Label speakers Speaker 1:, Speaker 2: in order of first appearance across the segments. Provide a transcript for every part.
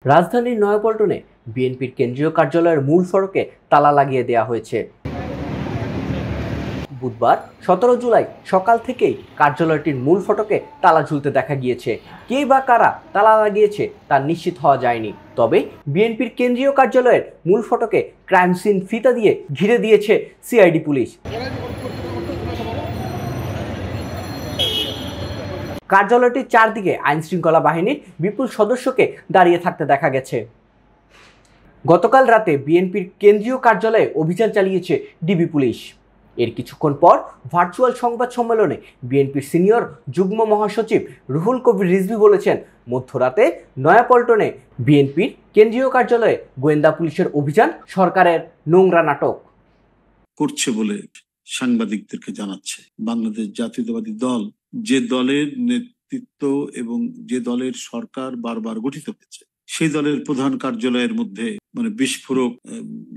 Speaker 1: রাজধানীর নয়াপল্টনে বিএনপির কেন্দ্রীয় কার্যালয়ের মূল ফটকে তালা লাগিয়ে দেওয়া হয়েছে। বুধবার 17 জুলাই সকাল থেকেই কার্যালয়টির মূল ফটকে তালা ঝুলতে দেখা গিয়েছে। কে বা কারা তালা লাগিয়েছে তা নিশ্চিত হওয়া যায়নি। তবে বিএনপির কেন্দ্রীয় কার্যালয়ের মূল ফটকে ক্রাইম সিন ফিতা দিয়ে ঘিরে দিয়েছে সিআইডি পুলিশ। কার্যালয়টির চারদিকে আইনশৃঙ্খলা বাহিনীর বিপুল সদস্যকে দাঁড়িয়ে থাকতে দেখা গেছে। গতকাল রাতে বিএনপির কেন্দ্রীয় কার্যালয়ে অভিযান চালিয়েছে ডিবি পুলিশ। এর কিছুক্ষণ পর ভার্চুয়াল সংবাদ সম্মেলনে বিএনপির সিনিয়র যুগ্ম মহাসচিব রুহুল কবির রিজভী বলেছেন, মধ্যরাতে নয়াপল্টনে বিএনপির কেন্দ্রীয় কার্যালয়ে গোয়েন্দা পুলিশের অভিযান সরকারের নোংরা নাটক
Speaker 2: করছে বলে সাংবাদিকদেরকে জানাচ্ছে। বাংলাদেশ জাতীয়তাবাদী দল, যে দলের নেতৃত্ব এবং যে দলের সরকার বারবার গঠিত হয়েছে, সেই দলের প্রধান কার্যালয়ের মধ্যে বিস্ফোরক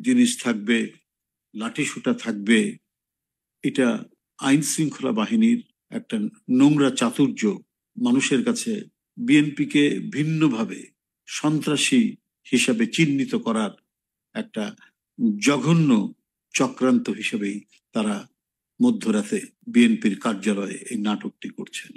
Speaker 2: জিনিস থাকবে, লাঠিসোঁটা থাকবে, এটা আইন শৃঙ্খলা বাহিনীর একটা নোংরা চাতুর্য। মানুষের কাছে বিএনপিকে ভিন্নভাবে সন্ত্রাসী হিসাবে চিহ্নিত করার একটা জঘন্য চক্রান্ত হিসেবেই তারা মধ্যরাতে বিএনপির কার্যালয়ে এই নাটকটি করছেন।